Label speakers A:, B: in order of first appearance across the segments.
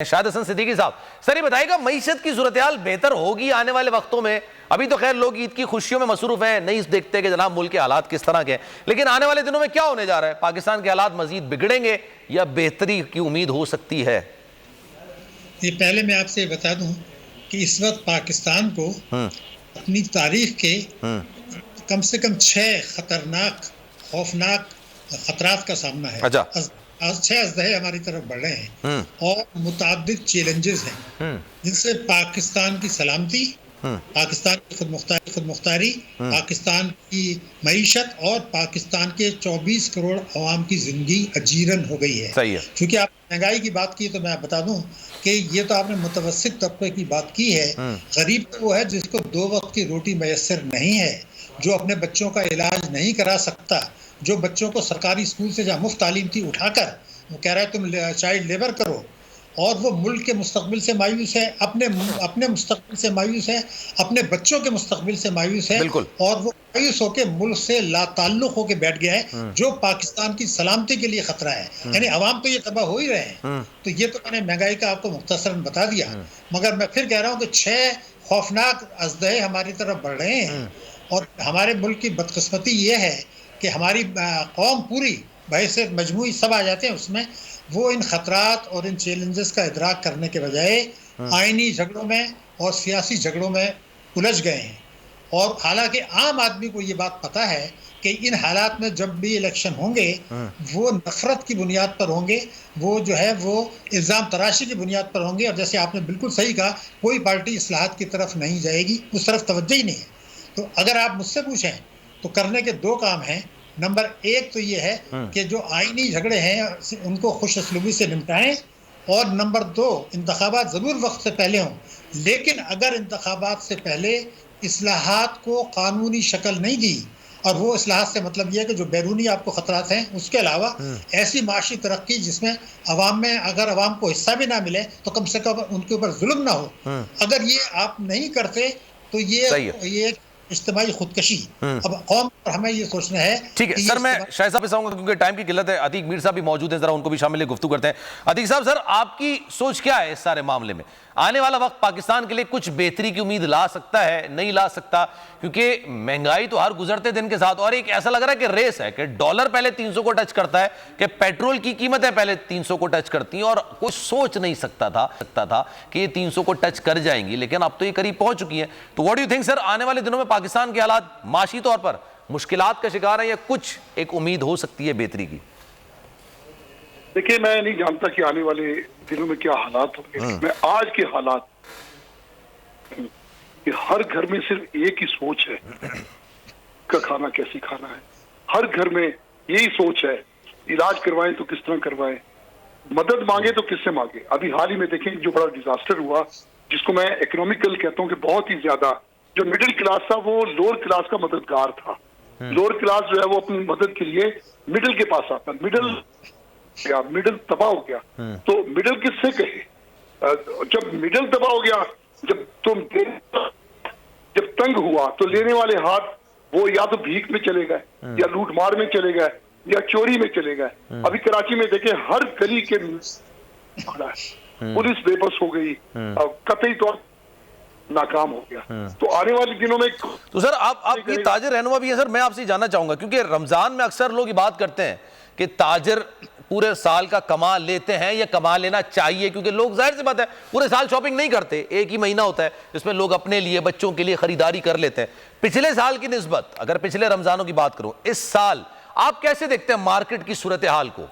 A: شاہد حسن صدیقی صاحب، سر یہ بتائیے گا معیشت کی صورتحال بہتر ہوگی آنے والے وقتوں میں؟ ابھی تو خیر لوگ عید کی خوشیوں میں مصروف ہیں، نہیں دیکھتے کہ جناب ملک کے حالات کس طرح کے ہیں، لیکن آنے والے دنوں میں کیا ہونے جا رہا ہے؟ پاکستان کے حالات مزید بگڑیں گے یا بہتری کی امید ہو سکتی ہے؟
B: یہ پہلے میں آپ سے بتا دوں کہ اس وقت پاکستان کو اپنی تاریخ کے کم سے کم 6 خطرناک خوفناک خطرات کا سامنا ہے۔ 6 ازدہے ہماری طرف بڑھ رہے ہیں اور متعدد چیلنجز ہیں جن سے پاکستان کی سلامتی، پاکستان کی خود مختاری، پاکستان کی معیشت اور پاکستان کے 24 کروڑ عوام کی زندگی اجیرن ہو گئی ہے۔ چونکہ آپ مہنگائی کی بات کی تو میں بتا دوں کہ یہ تو آپ نے متوسط طبقے کی بات کی ہے۔ غریب وہ ہے جس کو 2 وقت کی روٹی میسر نہیں ہے، جو اپنے بچوں کا علاج نہیں کرا سکتا، جو بچوں کو سرکاری اسکول سے جہاں مفت تعلیم تھی اٹھا کر وہ کہہ رہا ہے تم چائلڈ لیبر کرو، اور وہ ملک کے مستقبل سے مایوس ہے، اپنے مستقبل سے مایوس ہے، اپنے بچوں کے مستقبل سے مایوس ہے، اور وہ مایوس ہو کے ملک سے لا تعلق ہو کے بیٹھ گیا ہے، جو پاکستان کی سلامتی کے لیے خطرہ ہے۔ یعنی عوام تو یہ تباہ ہو ہی رہے ہیں۔ تو یہ تو میں نے مہنگائی کا آپ کو مختصراً بتا دیا، مگر میں پھر کہہ رہا ہوں کہ 6 خوفناک ازدہے ہماری طرف بڑھ رہے ہیں، اور ہمارے ملک کی بدقسمتی یہ ہے کہ ہماری قوم پوری بحیثیت مجموعی سب آ جاتے ہیں اس میں، وہ ان خطرات اور ان چیلنجز کا ادراک کرنے کے بجائے آئینی جھگڑوں میں اور سیاسی جھگڑوں میں الجھ گئے ہیں۔ اور حالانکہ عام آدمی کو یہ بات پتہ ہے کہ ان حالات میں جب بھی الیکشن ہوں گے وہ نفرت کی بنیاد پر ہوں گے، وہ جو ہے وہ الزام تراشی کی بنیاد پر ہوں گے، اور جیسے آپ نے بالکل صحیح کہا کوئی پارٹی اصلاحات کی طرف نہیں جائے گی، اس طرف توجہ ہی نہیں ہے۔ تو اگر آپ مجھ سے پوچھیں تو کرنے کے 2 کام ہیں۔ نمبر 1 تو یہ ہے کہ جو آئینی جھگڑے ہیں ان کو خوش اسلوبی سے نمٹائیں، اور نمبر 2 انتخابات ضرور وقت سے پہلے ہوں، لیکن اگر انتخابات سے پہلے اصلاحات کو قانونی شکل نہیں دی، اور وہ اصلاحات سے مطلب یہ ہے کہ جو بیرونی آپ کو خطرات ہیں اس کے علاوہ ایسی معاشی ترقی جس میں اگر عوام کو حصہ بھی نہ ملے تو کم سے کم ان کے اوپر ظلم نہ ہو، اگر یہ آپ نہیں کرتے تو یہ اجتماعی خودکشی۔ اب قوم پر ہمیں یہ سوچنا ہے۔
A: ٹھیک ہے سر، میں شاہد صاحب سے آؤں گا کیونکہ ٹائم کی قلت ہے۔ عتیق میر صاحب بھی موجود ہیں، ذرا ان کو بھی شامل گفتگو کرتے ہیں۔ عتیق صاحب، سر آپ کی سوچ کیا ہے اس سارے معاملے میں؟ آنے والا وقت پاکستان کے لیے کچھ بہتری کی امید لا سکتا ہے، نہیں لا سکتا؟ کیونکہ مہنگائی تو ہر گزرتے دن کے ساتھ، اور ایک ایسا لگ رہا ہے کہ ریس ہے کہ ڈالر پہلے 300 کو ٹچ کرتا ہے، کہ پیٹرول کی قیمتیں پہلے 300 کو ٹچ کرتی ہیں، اور کوئی سوچ نہیں سکتا تھا کہ یہ 300 کو ٹچ کر جائیں گی، لیکن اب تو یہ قریب پہنچ چکی ہیں۔ تو واٹ ڈو یو تھنک سر، آنے والے دنوں میں پاکستان کے حالات معاشی طور پر مشکلات کا شکار ہیں یا کچھ ایک امید ہو سکتی ہے بہتری کی؟
C: دیکھیں، میں نہیں جانتا کہ آنے والے دنوں میں کیا حالات ہوں گے، میں آج کے حالات کہ ہر گھر میں صرف ایک ہی سوچ ہے کا کھانا کیسی کھانا ہے، ہر گھر میں یہی سوچ ہے، علاج کروائیں تو کس طرح کروائیں، مدد مانگے تو کس سے مانگے۔ ابھی حال ہی میں دیکھیں جو بڑا ڈیزاسٹر ہوا، جس کو میں اکنامیکل کہتا ہوں کہ بہت ہی زیادہ جو مڈل کلاس تھا وہ لوور کلاس کا مددگار تھا، لوور کلاس جو ہے وہ اپنی مدد کے لیے مڈل کے پاس آتا، مڈل تباہ ہو گیا۔ تو مڈل کس سے کہے؟ جب مڈل تباہ ہو گیا، جب تنگ ہوا تو لینے والے ہاتھ وہ یا تو بھیک میں چلے گئے، یا لوٹ مار میں چلے گئے، یا چوری میں چلے گئے۔ ابھی کراچی میں دیکھیں ہر گلی کے پولیس بے بس ہو گئی، قطعی طور ناکام ہو گیا۔ تو آنے والے دنوں میں
A: تو سر آپ کی تاجر رہنما بھی ہے، سر میں آپ سے جاننا چاہوں گا، کیونکہ رمضان میں اکثر لوگ یہ بات کرتے ہیں کہ تاجر پورے سال کا کما لیتے ہیں یا کما لینا چاہیے، کیونکہ لوگ ظاہر سی بات ہے پورے سال شاپنگ نہیں کرتے، ایک ہی مہینہ ہوتا ہے جس میں لوگ اپنے لیے بچوں کے لیے خریداری کر لیتے ہیں۔ پچھلے سال کی نسبت اگر پچھلے رمضانوں کی بات کروں، اس سال آپ کیسے دیکھتے ہیں مارکیٹ کی صورتحال کو؟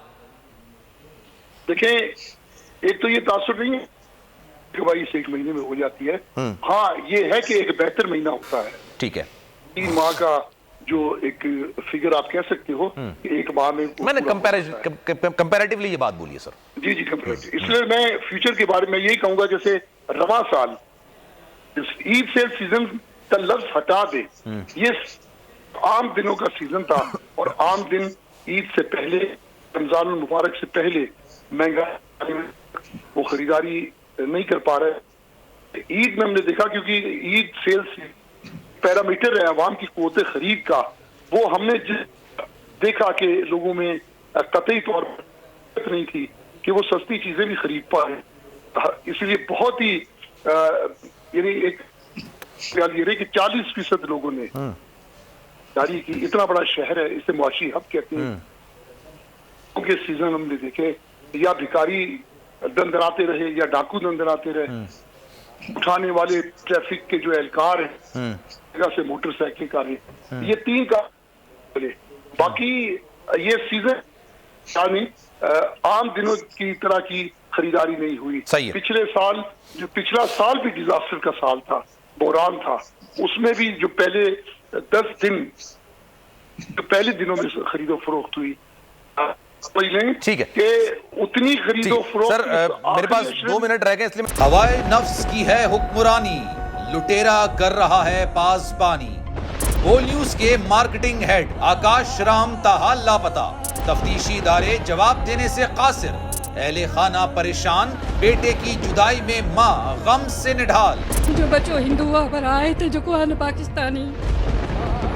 C: دیکھیں، ایک تو یہ تاثر نہیں ہے کہ بھائی اس ایک مہینے میں ہو جاتی ہے، ہاں یہ ہے کہ ایک بہتر مہینہ ہوتا ہے۔
A: ٹھیک ہے،
C: 3 ماہ کا جو ایک فگر آپ کہہ سکتے ہو کہ ایک ماہ میں
A: نے کمپیریٹیولی یہ بات بولی ہے سر۔
C: جی کمپیریٹیو، اس لیے میں فیوچر کے بارے میں یہی کہوں گا، جیسے رواں سال عید سیل سیزن کا لفظ ہٹا دے، یہ عام دنوں کا سیزن تھا، اور عام دن عید سے پہلے، رمضان المبارک سے پہلے مہنگائی وہ خریداری نہیں کر پا رہے۔ عید میں ہم نے دیکھا، کیونکہ عید سیلز پیرامیٹر ہے عوام کی قوت خرید کا، وہ ہم نے دیکھا کہ لوگوں میں قطعی طور پر نہیں تھی کہ وہ سستی چیزیں بھی خرید پائے۔ اس لیے بہت ہی یعنی ایک خیال یہ رہی کہ 40% لوگوں نے جاری کی. اتنا بڑا شہر ہے, اسے معاشی ہب کہتے ہیں. کیونکہ سیزن ہم نے دیکھے یا بھکاری دندراتے رہے یا ڈاکو دندراتے رہے, اٹھانے والے ٹریفک کے جو اہلکار ہیں جگہ سے موٹر سائیکل کا رہے, یہ 3 کا. باقی یہ سیزن عام دنوں کی طرح کی خریداری نہیں ہوئی. پچھلے سال جو پچھلا سال بھی ڈیزاسٹر کا سال تھا, بحران تھا, اس میں بھی جو پہلے 10 دن جو پہلے دنوں میں خرید و فروخت ہوئی,
A: ٹھیک ہے
C: کہ اتنی خرید و فروخت.
A: سر میرے پاس 2 منٹ رہ گئے, اس لیے
D: ہوائے نفس کی ہے حکمرانی, لٹیرا کر رہا ہے پاسبانی. بول نیوز کے مارکیٹنگ ہیڈ آکاش رام تاحال لاپتہ, تفتیشی ادارے جواب دینے سے قاصر. اہل خانہ پریشان, بیٹے کی جدائی میں ماں غم سے نڈھال.
E: جو بچو ہندو پر آئے تھے جو کو پاکستانی,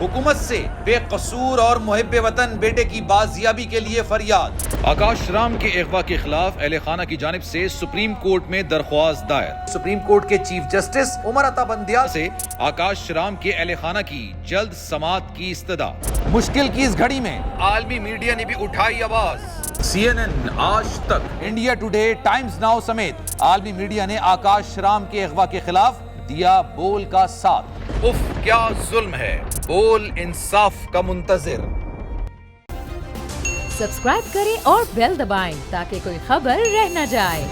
D: حکومت سے بے قصور اور محب وطن بیٹے کی بازیابی کے لیے فریاد.
F: آکاش رام کے اغوا کے خلاف اہل خانہ کی جانب سے سپریم کورٹ میں درخواست دائر.
D: سپریم کورٹ کے چیف جسٹس عمر عطا بندیا
F: سے آکاش رام کے اہل خانہ کی جلد سماعت کی استدعا.
D: مشکل کی اس گھڑی میں
F: عالمی میڈیا نے بھی اٹھائی آواز.
D: CNN, آج تک, انڈیا ٹوڈے, ٹائمز ناؤ سمیت عالمی میڈیا نے آکاش رام کے اغوا کے خلاف دیا بول کا ساتھ.
F: اف کیا ظلم ہے, بول انصاف کا منتظر.
G: سبسکرائب کریں اور بیل دبائیں تاکہ کوئی خبر رہ نہ جائے.